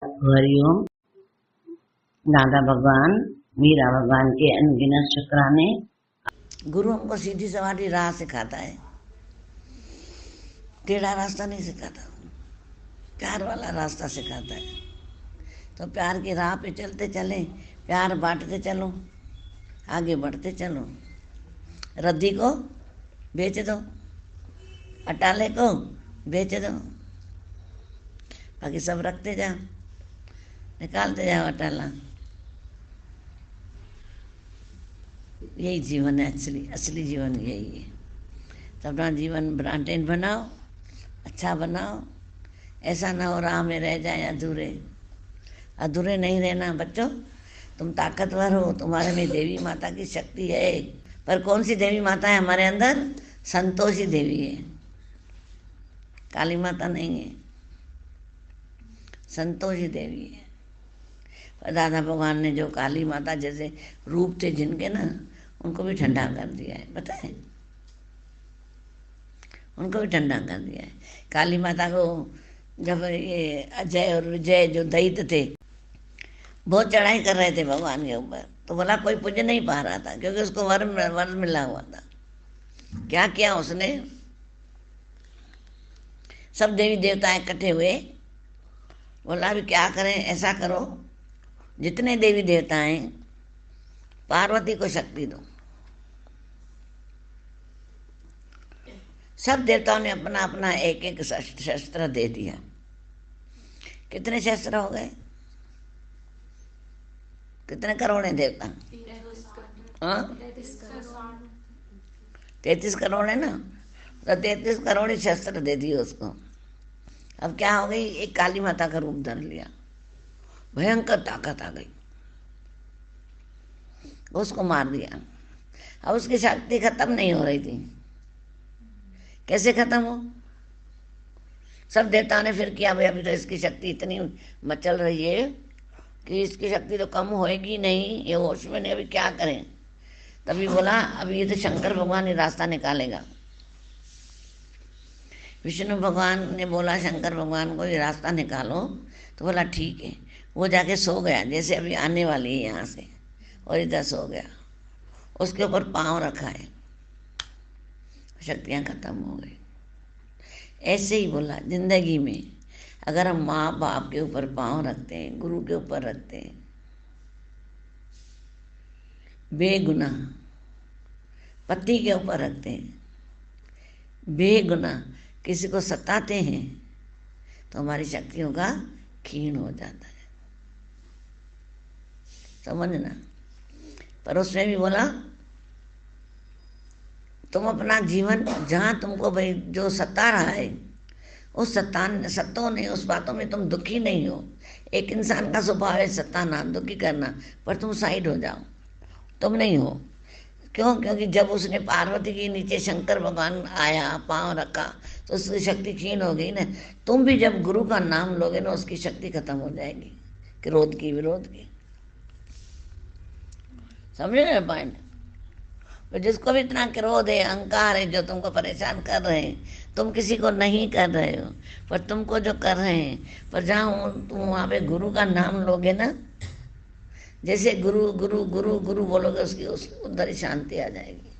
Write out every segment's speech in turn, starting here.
हरिओम। दादा भगवान मीरा भगवान के अनगिनत शुक्राने। गुरु हमको सीधी सवारी राह सिखाता है, टेढ़ा रास्ता नहीं सिखाता, प्यार वाला रास्ता सिखाता है। तो प्यार की राह पे चलते चलें, प्यार बांटते चलो, आगे बढ़ते चलो। रद्दी को बेच दो, अटाले को बेच दो, बाकी सब रखते जाओ, निकालते जाओ अटाला। यही जीवन है, असली जीवन यही है। तो अपना जीवन ब्रांडेड बनाओ, अच्छा बनाओ, ऐसा ना हो राह में रह जाए अधूरे। अधूरे नहीं रहना बच्चों, तुम ताकतवर हो, तुम्हारे में देवी माता की शक्ति है। पर कौन सी देवी माता है हमारे अंदर? संतोषी देवी है, काली माता नहीं है, संतोषी देवी है। पर दादा भगवान ने जो काली माता जैसे रूप थे जिनके ना, उनको भी ठंडा कर दिया है, पता है, उनको भी ठंडा कर दिया है। काली माता को जब ये अजय और विजय जो दैत्य थे बहुत चढ़ाई कर रहे थे भगवान के ऊपर, तो बोला कोई पूज नहीं पा रहा था क्योंकि उसको वर मिला हुआ था। क्या किया उसने? सब देवी देवता इकट्ठे हुए, बोला अभी क्या करें, ऐसा करो जितने देवी देवता हैं पार्वती को शक्ति दो। सब देवताओं ने अपना अपना एक एक शस्त्र दे दिया। कितने शस्त्र हो गए? कितने करोड़ हैं देवता? 33 करोड़ है ना, तो 33 करोड़ ही शस्त्र दे दिए उसको। अब क्या हो गई? एक काली माता का रूप धर लिया, भयंकर ताकत आ गई, उसको मार दिया। अब उसकी शक्ति खत्म नहीं हो रही थी। कैसे खत्म हो? सब देवताओं ने फिर किया, भाई अभी तो इसकी शक्ति इतनी मचल रही है कि इसकी शक्ति तो कम होएगी नहीं, ये होश में नहीं, अभी क्या करें? तभी बोला अभी ये तो शंकर भगवान ही रास्ता निकालेगा। विष्णु भगवान ने बोला शंकर भगवान को ये रास्ता निकालो, तो बोला ठीक है। वो जाके सो गया, जैसे अभी आने वाली है यहाँ से, और इधर सो गया, उसके ऊपर पाँव रखा है, शक्तियाँ खत्म हो गई। ऐसे ही बोला जिंदगी में अगर हम माँ बाप के ऊपर पाँव रखते हैं, गुरु के ऊपर रखते हैं, बेगुनाह पति के ऊपर रखते हैं, बेगुनाह किसी को सताते हैं, तो हमारी शक्तियों का क्षीण हो जाता है, समझना। पर उसमें भी बोला तुम अपना जीवन जहाँ तुमको भाई जो सता रहा है, उस सत्तों नहीं, उस बातों में तुम दुखी नहीं हो। एक इंसान का स्वभाव है सताना, दुखी करना, पर तुम साइड हो जाओ, तुम नहीं हो। क्यों? क्योंकि जब उसने पार्वती के नीचे शंकर भगवान आया, पांव रखा, तो उसकी शक्ति क्षीण हो गई ना। तुम भी जब गुरु का नाम लोगे ना, उसकी शक्ति खत्म हो जाएगी, क्रोध की, विरोध की। समझे ना पॉइंट? तो जिसको भी इतना क्रोध है, अहंकार है, जो तुमको परेशान कर रहे हैं, तुम किसी को नहीं कर रहे हो, पर तुमको जो कर रहे हैं, पर जहाँ तुम वहाँ पे गुरु का नाम लोगे ना, जैसे गुरु गुरु गुरु गुरु बोलोगे, उसकी उधर ही शांति आ जाएगी।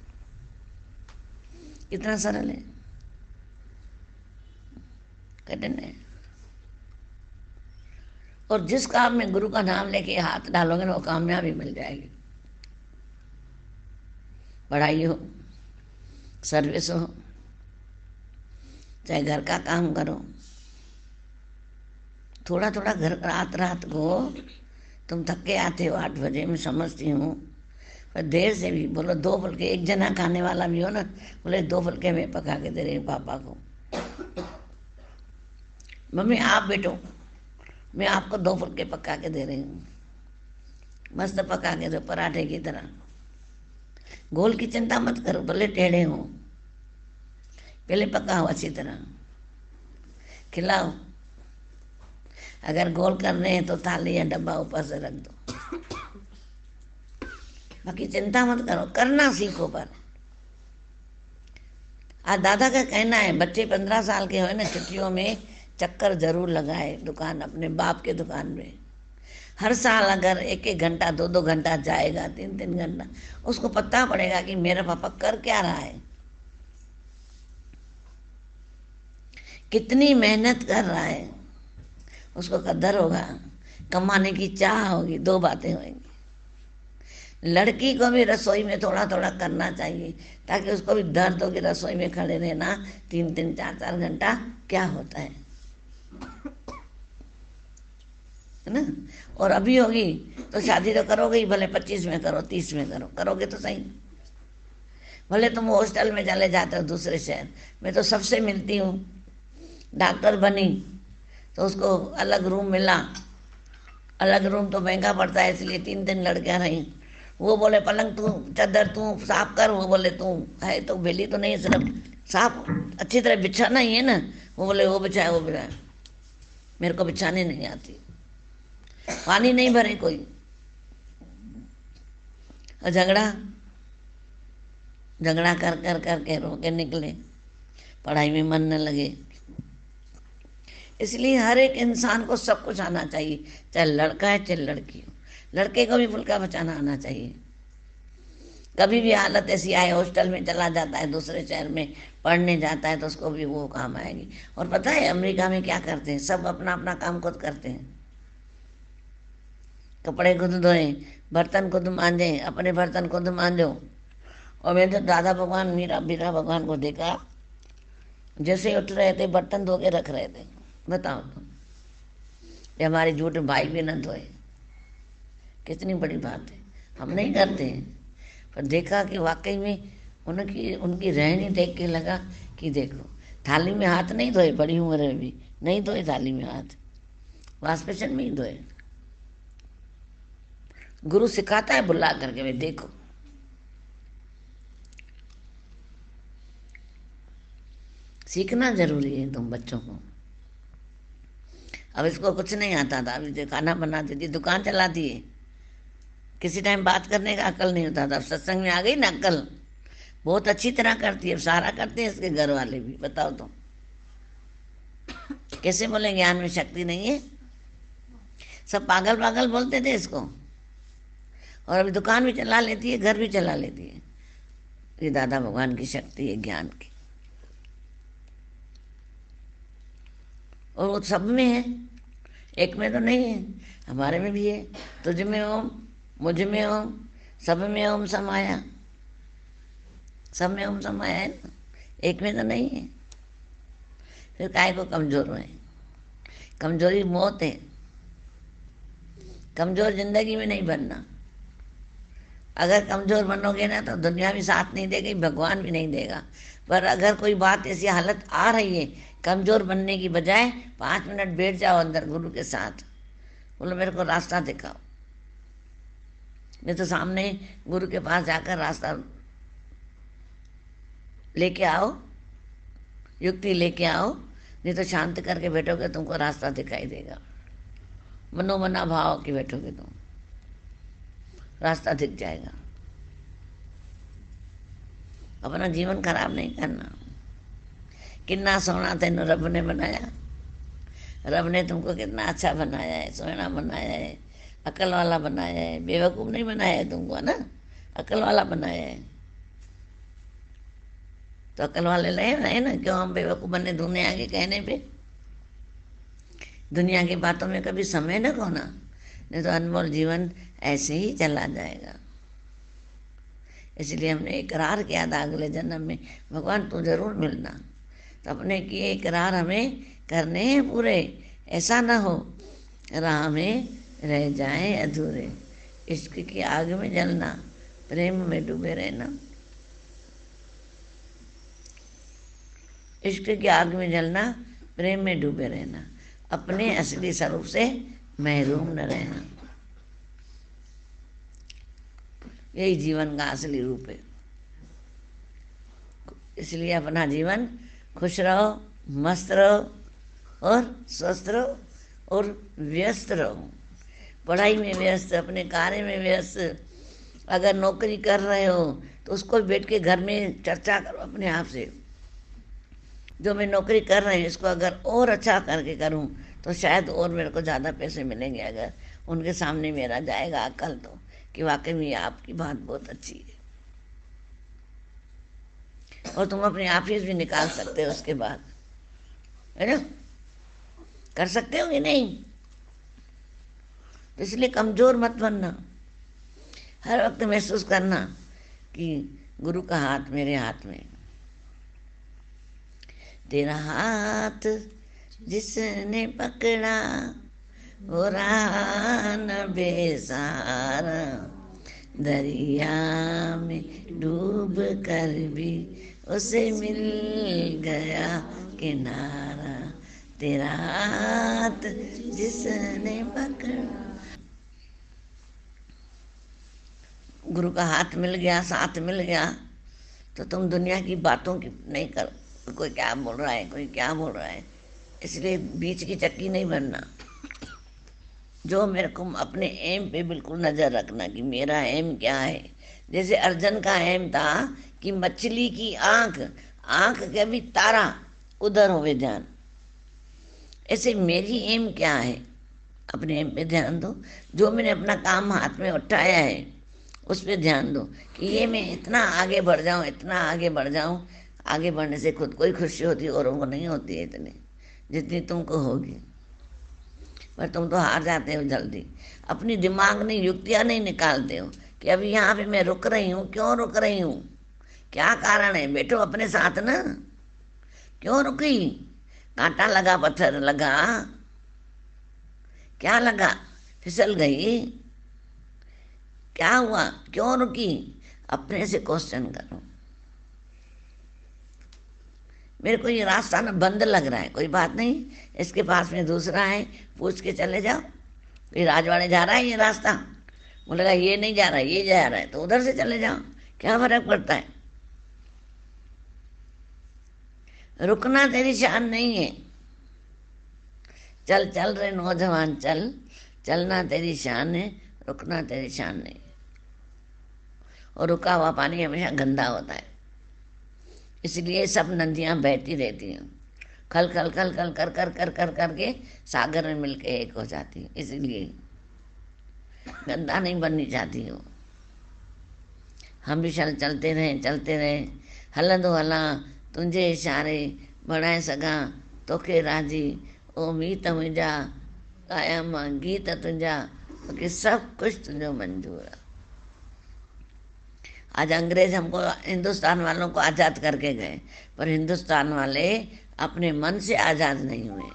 कितना सरल है, कठिन है। और जिस काम में गुरु का नाम लेके हाथ डालोगे ना, वो कामयाबी मिल जाएगी। पढ़ाई हो, सर्विस हो, चाहे घर का काम करो, थोड़ा थोड़ा घर रात को तुम थके आते हो 8 बजे, मैं समझती हूँ, पर देर से भी बोलो 2 फुलके, एक जना खाने वाला भी हो ना, बोले 2 फुलके मैं पका के दे रही हूँ पापा को। मम्मी आप बैठो, मैं आपको 2 फुलके पका के दे रही हूँ, मस्त पका के दो, पराठे की तरह। गोल की चिंता मत करो, भले टेढ़े हो, पहले पकाओ अच्छी तरह, खिलाओ। अगर गोल करने हैं तो थाली या डब्बा ऊपर से रख दो, बाकी चिंता मत करो, करना सीखो। पर आज दादा का कहना है, बच्चे 15 साल के हो ना, छुट्टियों में चक्कर जरूर लगाए दुकान, अपने बाप के दुकान में। हर साल अगर 1-1 घंटा 2-2 घंटा जाएगा, 3-3 घंटा, उसको पता पड़ेगा कि मेरा पापा कर क्या रहा है, कितनी मेहनत कर रहा है, उसको कदर होगा, कमाने की चाह होगी। 2 बातें होंगी। लड़की को भी रसोई में थोड़ा थोड़ा करना चाहिए, ताकि उसको भी दर्द हो कि रसोई में खड़े रहना 3-3 4-4 घंटा क्या होता है ना। और अभी होगी तो शादी तो करोगे ही, भले 25 में करो, 30 में करो, करोगे तो सही। भले तुम हॉस्टल में चले जाते हो दूसरे शहर में, तो सबसे मिलती हूँ। डॉक्टर बनी तो उसको अलग रूम मिला, अलग रूम तो महंगा पड़ता है, इसलिए 3-3 लड़कियां रही। वो बोले पलंग तू, चादर तू साफ कर, वो बोले तू है तो बेली तो नहीं, सिर्फ साफ अच्छी तरह बिछाना ही है ना। वो बोले वो बिछाए, वो बिछाए, मेरे को बिछाने नहीं आती। पानी नहीं भरे कोई, और झगड़ा झगड़ा कर कर करके रो के निकले, पढ़ाई में मन न लगे। इसलिए हर एक इंसान को सब कुछ आना चाहिए, चाहे लड़का है चाहे लड़की हो। लड़के को भी फुल्का बचाना आना चाहिए। कभी भी हालत ऐसी आए, हॉस्टल में चला जाता है, दूसरे शहर में पढ़ने जाता है, तो उसको भी वो काम आएगी। और पता है अमेरिका में क्या करते हैं, सब अपना अपना काम खुद करते हैं। कपड़े खुद धोए, बर्तन खुद मांजे, अपने बर्तन खुद मांजो। और मैंने तो दादा भगवान मीरा भगवान को देखा, जैसे ही उठ रहे थे बर्तन धो के रख रहे थे। बताओ तुम, ये हमारे झूठे भाई भी न धोए, कितनी बड़ी बात है। हम नहीं करते हैं, पर देखा कि वाकई में उनकी रहनी देख के लगा कि देखो, थाली में हाथ नहीं धोए, बड़ी उम्र में भी नहीं धोए थाली में हाथ, वाश बेसिन में ही धोए। गुरु सिखाता है बुला करके, भाई देखो। सीखना जरूरी है तुम बच्चों को। अब इसको कुछ नहीं आता था, अभी जो खाना बनाती थी, दुकान चलाती है, किसी टाइम बात करने का अकल नहीं होता था। अब सत्संग में आ गई ना अकल, बहुत अच्छी तरह करती है, सारा करते हैं इसके घर वाले भी। बताओ तो कैसे बोले ज्ञान में शक्ति नहीं है। सब पागल पागल बोलते थे इसको, और अभी दुकान भी चला लेती है, घर भी चला लेती है। ये दादा भगवान की शक्ति है ज्ञान की, और वो सब में है, एक में तो नहीं है, हमारे में भी है। तुझ में ओम, मुझ में ओम, सब में ओम समाया, सब में ओम समाया है ना, एक में तो नहीं है। फिर काय को कमजोर है, कमजोरी मौत है। कमजोर जिंदगी में नहीं बनना। अगर कमजोर बनोगे ना तो दुनिया भी साथ नहीं देगी, भगवान भी नहीं देगा। पर अगर कोई बात ऐसी हालत आ रही है, कमजोर बनने की बजाय 5 मिनट बैठ जाओ अंदर गुरु के साथ, बोलो मेरे को रास्ता दिखाओ। नहीं तो सामने गुरु के पास जाकर रास्ता लेके आओ, युक्ति लेके आओ, नहीं तो शांत करके बैठोगे, तुमको रास्ता दिखाई देगा। मनोमना भाव के बैठोगे तुम, रास्ता दिख जाएगा। अपना जीवन खराब नहीं करना। कितना सोना तेन रब ने बनाया, रब ने तुमको कितना अच्छा बनाया है, सोना बनाया है, अकल वाला बनाया है, बेवकूफ नहीं बनाया है तुमको, है ना, अकल वाला बनाया है। तो अकल वाले रहे ना, क्यों हम बेवकूफ बने दुनिया के कहने पे। दुनिया की बातों में कभी समय न खोना, नहीं तो अनमोल जीवन ऐसे ही चला जाएगा। इसलिए हमने इकरार किया था अगले जन्म में, भगवान तू जरूर मिलना। तो अपने किए इकरार हमें करने हैं पूरे, ऐसा ना हो राह में रह जाए अधूरे। इश्क की आग में जलना, प्रेम में डूबे रहना। इश्क की आग में जलना, प्रेम में डूबे रहना, अपने असली स्वरूप से महरूम न रहना। यही जीवन का असली रूप है। इसलिए अपना जीवन खुश रहो, मस्त रहो और स्वस्थ रहो और व्यस्त रहो। पढ़ाई में व्यस्त, अपने कार्य में व्यस्त। अगर नौकरी कर रहे हो तो उसको बैठ के घर में चर्चा करो अपने आप से, जो मैं नौकरी कर रही हूँ इसको अगर और अच्छा करके करूँ तो शायद और मेरे को ज़्यादा पैसे मिलेंगे, अगर उनके सामने मेरा जाएगा अकल तो, कि वाकई में आपकी बात बहुत अच्छी है। और तुम अपनी ऑफिस भी निकाल सकते हो उसके बाद, है ना, कर सकते हो कि नहीं। तो इसलिए कमज़ोर मत बनना, हर वक्त महसूस करना कि गुरु का हाथ मेरे हाथ में। तेरा हाथ जिसने पकड़ा वो रहा न बेसहारा, दरिया में डूब कर भी उसे मिल गया किनारा। तेरा हाथ जिसने पकड़ा, गुरु का हाथ मिल गया, साथ मिल गया, तो तुम दुनिया की बातों की नहीं कर, कोई क्या बोल रहा है, कोई क्या बोल रहा है, इसलिए बीच की चक्की नहीं बनना। जो मेरे को अपने एम पे बिल्कुल नज़र रखना कि मेरा एम क्या है। जैसे अर्जुन का एम था कि मछली की आंख, आंख के भी तारा उधर होवे ध्यान, ऐसे मेरी एम क्या है, अपने एम पे ध्यान दो। जो मैंने अपना काम हाथ में उठाया है उस पर ध्यान दो कि ये मैं इतना आगे बढ़ जाऊं, इतना आगे बढ़ जाऊं। आगे बढ़ने से खुद को ही खुशी होती है, औरों को नहीं होती है इतनी जितनी तुमको होगी। पर तुम तो हार जाते हो जल्दी, अपनी दिमाग ने युक्तियाँ नहीं निकालते हो कि अभी यहाँ पे मैं रुक रही हूँ, क्यों रुक रही हूँ, क्या कारण है। बैठो अपने साथ ना, क्यों रुकी, कांटा लगा, पत्थर लगा, क्या लगा, फिसल गई, क्या हुआ, क्यों रुकी, अपने से क्वेश्चन करो। मेरे को ये रास्ता ना बंद लग रहा है, कोई बात नहीं, इसके पास में दूसरा है, पूछ के चले जाओ। ये राजवाड़े जा रहा है ये रास्ता, बोलेगा ये नहीं जा रहा है, ये जा रहा है, तो उधर से चले जाओ, क्या फर्क पड़ता है। रुकना तेरी शान नहीं है। चल चल रहे नौजवान चल, चलना तेरी शान है, रुकना तेरी शान नहीं। और रुका हुआ पानी हमेशा गंदा होता है, इसलिए सब नदियाँ बहती रहती हैं, खल खल खल खल कर कर कर कर करके सागर में मिलके एक हो जाती है। इसलिए गंदा नहीं बननी चाहती हो। हम भी चलते रहे हलंदो हला तुंहिंजे इशारे बणाए सघां तोखे राजी, ओ मीत मुंहिंजा गाया मां गीत तुंहिंजा, तोखे सब कुछ तुंहिंजो मंजूर है। आज अंग्रेज हमको, हिंदुस्तान वालों को आज़ाद करके गए, पर हिंदुस्तान वाले अपने मन से आज़ाद नहीं हुए,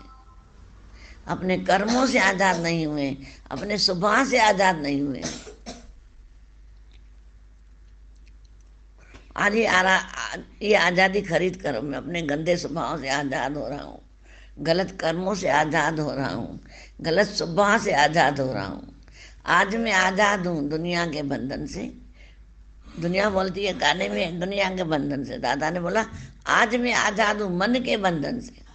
अपने कर्मों से आज़ाद नहीं हुए, अपने स्वभाव से आज़ाद नहीं हुए। आज ये आज़ादी खरीद कर मैं अपने गंदे स्वभाव से आज़ाद हो रहा हूँ, गलत कर्मों से आज़ाद हो रहा हूँ, गलत स्वभाव से आज़ाद हो रहा हूँ। आज मैं आज़ाद हूँ दुनिया के बंधन से। दुनिया बोलती है गाने में दुनिया के बंधन से, दादा ने बोला आज मैं आज़ाद हूँ मन के बंधन से।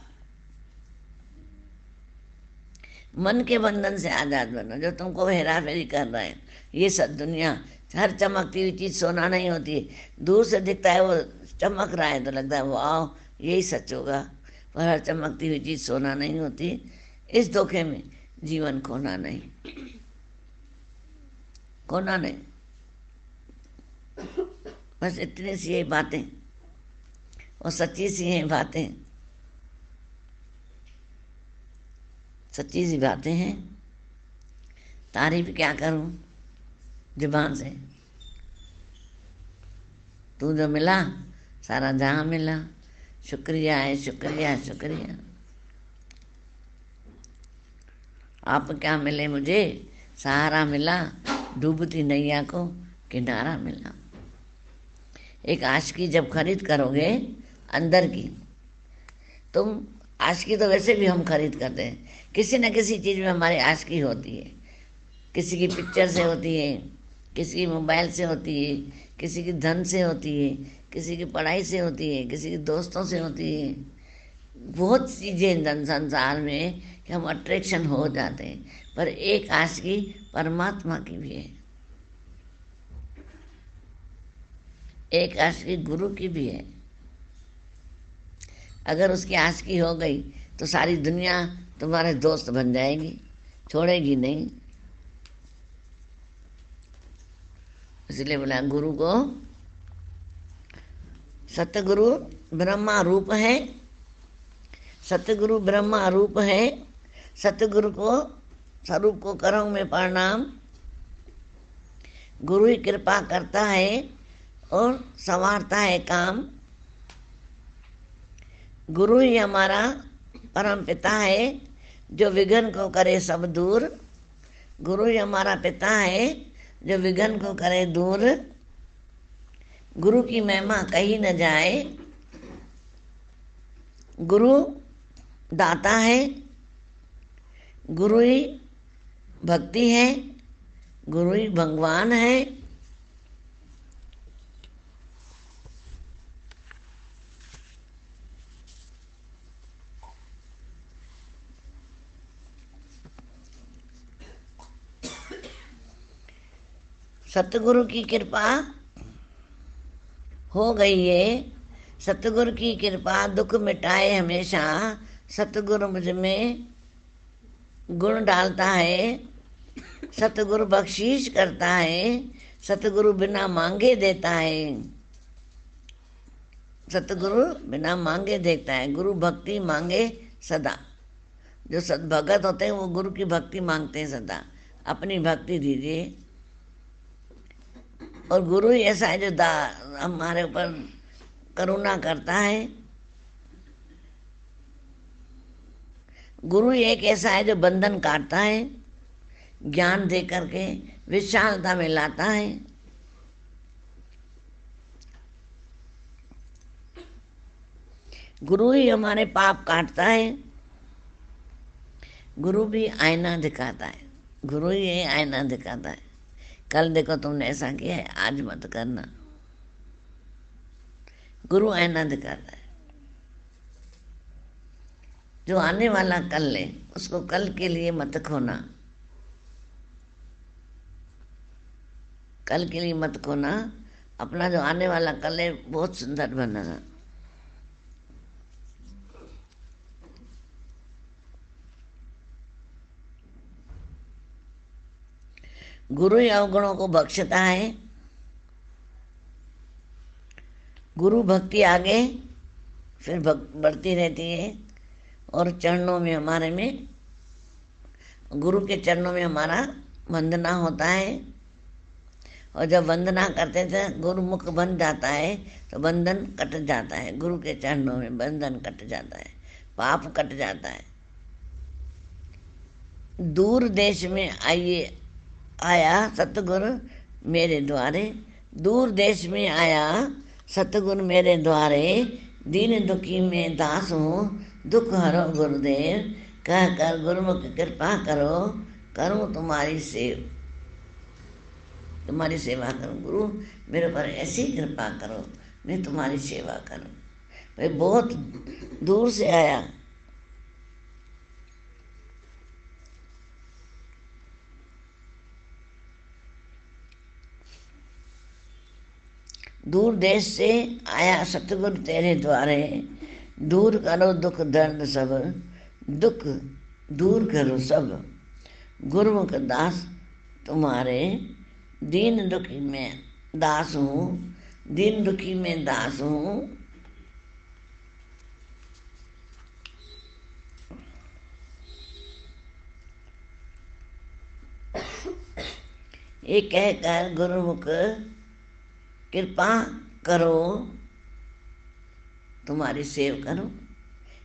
मन के बंधन से आज़ाद बनो। जो तुमको हेरा फेरी कर रहे हैं, ये सब दुनिया, हर चमकती हुई चीज़ सोना नहीं होती। दूर से दिखता है वो चमक रहा है तो लगता है वाह यही सच होगा, पर हर चमकती हुई चीज़ सोना नहीं होती। इस धोखे में जीवन खोना नहीं, खोना नहीं। बस इतनी सी ये बातें और सच्ची सी हैं बातें, सच्ची सी बातें हैं। तारीफ क्या करूं जुबान से, तू जो मिला सारा जहां मिला, शुक्रिया है शुक्रिया शुक्रिया। आप क्या मिले मुझे, सहारा मिला, डूबती नैया को किनारा मिला। एक आशिकी जब खरीद करोगे अंदर की, तुम आशिकी तो वैसे भी हम खरीद करते हैं, किसी न किसी चीज़ में हमारी आशिकी होती है। किसी की पिक्चर से होती है, किसी की मोबाइल से होती है, किसी की धन से होती है, किसी की पढ़ाई से होती है, किसी के दोस्तों से होती है। बहुत चीज़ें धन संसार में कि हम अट्रैक्शन हो जाते हैं, पर एक आशिकी परमात्मा की भी है, एक आशिकी गुरु की भी है। अगर उसकी आशिकी हो गई तो सारी दुनिया तुम्हारे दोस्त बन जाएगी, छोड़ेगी नहीं। इसलिए बोला गुरु को, सतगुरु ब्रह्मा रूप है, सतगुरु ब्रह्मा रूप है, सतगुरु को स्वरूप को करूँ मैं प्रणाम। गुरु ही कृपा करता है और संवारता है काम। गुरु ही हमारा परम पिता है जो विघ्न को करे सब दूर। गुरु ही हमारा पिता है जो विघ्न को करे दूर। गुरु की महिमा कही न जाए। गुरु दाता है, गुरु ही भक्ति है, गुरु ही भगवान है। सतगुरु की कृपा हो गई है, सतगुरु की कृपा दुख मिटाए हमेशा। सतगुरु मुझ में गुण डालता है, सतगुरु बख्शीश करता है, सतगुरु बिना मांगे देता है। सतगुरु बिना मांगे देता है। गुरु भक्ति मांगे सदा। जो सद्भगत होते हैं वो गुरु की भक्ति मांगते हैं सदा, अपनी भक्ति दीजिए। और गुरु ही ऐसा है जो हमारे ऊपर करुणा करता है। गुरु ही एक ऐसा है जो बंधन काटता है, ज्ञान दे करके विशालता में लाता है। गुरु ही हमारे पाप काटता है। गुरु भी आईना दिखाता है। गुरु ही ये आईना दिखाता है, कल देखो तुमने ऐसा किया है, आज मत करना। गुरु आईना दिखाता है। जो आने वाला कल है उसको कल के लिए मत खोना, कल के लिए मत खोना। अपना जो आने वाला कल है बहुत सुंदर बनाना। गुरु ही अवगुणों को बख्शता है। गुरु भक्ति आगे फिर बढ़ती रहती है और चरणों में हमारे में, गुरु के चरणों में हमारा वंदना होता है। और जब वंदना करते थे गुरु मुख बन जाता है तो बंधन कट जाता है। गुरु के चरणों में बंधन कट जाता है, पाप कट जाता है। दूर देश में आया सतगुरु मेरे द्वारे। दूर देश में आया सतगुरु मेरे द्वारे। दीन दुखी में दास हूँ, दुख हरो गुरुदेव। कह कर गुरुमुख कृपा करो, करूँ तुम्हारी तुम्हारी सेवा करूँ। गुरु मेरे पर ऐसी कृपा करो, मैं तुम्हारी सेवा करूँ। भाई बहुत दूर से आया, दूर देश से आया सतगुरु तेरे द्वारे। दूर करो दुख दर्द सब, दुख दूर करो सब। गुरुमुख दास तुम्हारे, दीन दुखी में दास हूँ, दीन दुखी में दास हूँ। ये कहकर गुरुमुख कृपा करो, तुम्हारी सेवा करूं।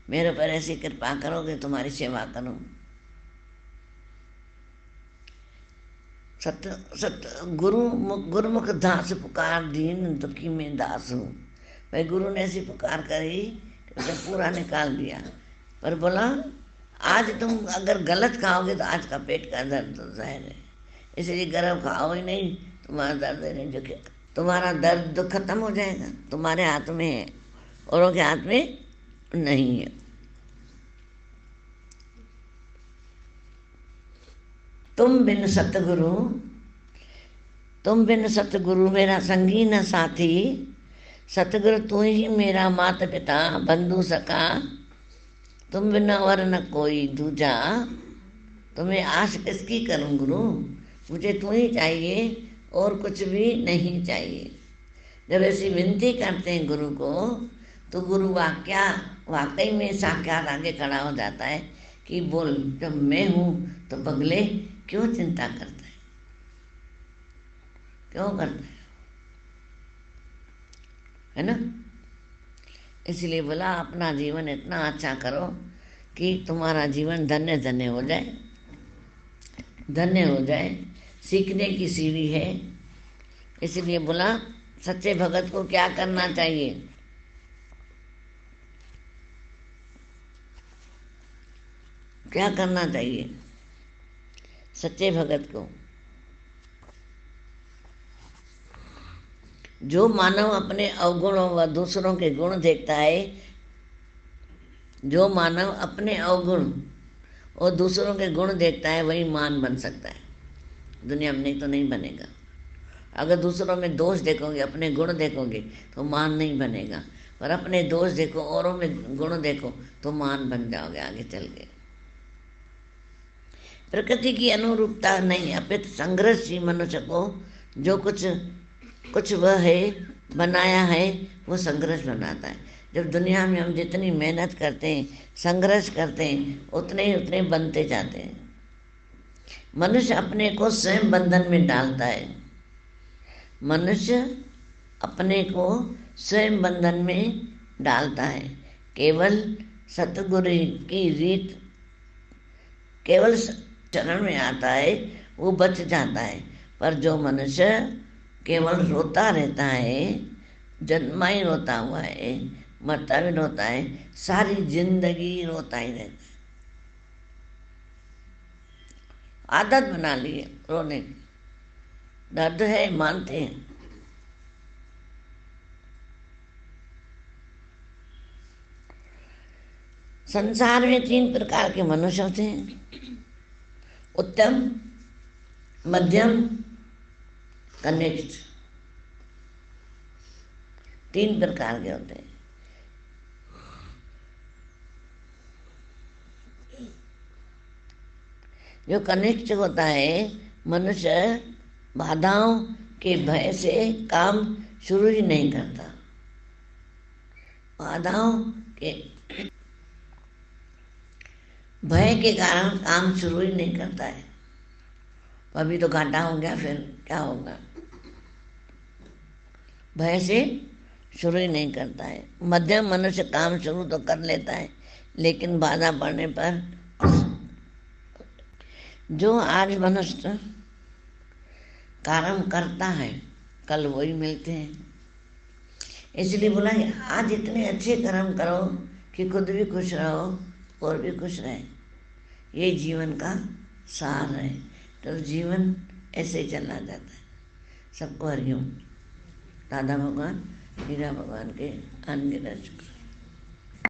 मेरे पर ऐसी कृपा करोगे तुम्हारी सेवा करूं। गुरुमुख दास पुकार, दीन दुखी में दास हूँ। भाई गुरु ने ऐसी पुकार करी कि उसे पूरा निकाल दिया। पर बोला आज तुम अगर गलत खाओगे तो आज का पेट का दर्द तो जाहिर है, इसलिए गरम खाओ ही नहीं, तुम्हारा दर्द नहीं जो तुम्हारा दर्द दुख खत्म हो जाएगा। तुम्हारे हाथ में है, औरों के हाथ में नहीं है। तुम बिन सतगुरु मेरा संगी न साथी। सतगुरु तू ही मेरा माता पिता बंधु सखा, तुम बिना वर न कोई दूजा। तुम्हें आश किसकी करूं गुरु, मुझे तू ही चाहिए और कुछ भी नहीं चाहिए। जब ऐसी विनती करते हैं गुरु को, तो गुरु वाकई में साक्षात आगे खड़ा हो जाता है कि बोल, जब मैं हूँ तो बगले क्यों चिंता करता है, क्यों करता है ना। इसलिए बोला अपना जीवन इतना अच्छा करो कि तुम्हारा जीवन धन्य धन्य हो जाए, धन्य हो जाए। सीखने की सीढ़ी है। इसलिए बोला सच्चे भगत को क्या करना चाहिए, क्या करना चाहिए सच्चे भगत को। जो मानव अपने अवगुणों व दूसरों के गुण देखता है, जो मानव अपने अवगुण और दूसरों के गुण देखता है, वही मान बन सकता है। दुनिया में नहीं तो नहीं बनेगा। अगर दूसरों में दोष देखोगे, अपने गुण देखोगे, तो मान नहीं बनेगा। पर अपने दोष देखो, औरों में गुण देखो, तो मान बन जाओगे आगे चल के। प्रकृति की अनुरूपता नहीं, अपितु संघर्ष ही मनुष्य को जो कुछ वह है बनाया है, वो संघर्ष बनाता है। जब दुनिया में हम जितनी मेहनत करते हैं, संघर्ष करते हैं, उतने ही उतने बनते जाते हैं। मनुष्य अपने को स्वयं बंधन में डालता है, मनुष्य अपने को स्वयं बंधन में डालता है। केवल सतगुरु की रीत, केवल शरण में आता है वो बच जाता है। पर जो मनुष्य केवल रोता रहता है, जन्मा ही रोता हुआ है, मरता भी रोता है, सारी जिंदगी रोता ही रहता है। आदत बना ली है रोने की। दर्द है मानते हैं। संसार में 3 प्रकार के मनुष्य होते हैं, उत्तम, मध्यम, कनिष्ठ। 3 प्रकार के होते हैं। जो कनिष्ठ होता है, मनुष्य बाधाओं के भय से काम शुरू ही नहीं करता। बाधाओं के भय के कारण काम शुरू ही नहीं करता है। अभी तो घाटा हो गया, फिर क्या होगा, भय से शुरू ही नहीं करता है। मध्यम मनुष्य काम शुरू तो कर लेता है, लेकिन बाधा पड़ने पर जो आज मनुष्य कर्म करता है, कल वही मिलते हैं। इसलिए बोला आज इतने अच्छे कर्म करो कि खुद भी खुश रहो और भी खुश रहे। ये जीवन का सार है। तो जीवन ऐसे ही चलना जाता है। सबको हरिओम। दादा भगवान, हीरा भगवान के अनगिनत शुक्र।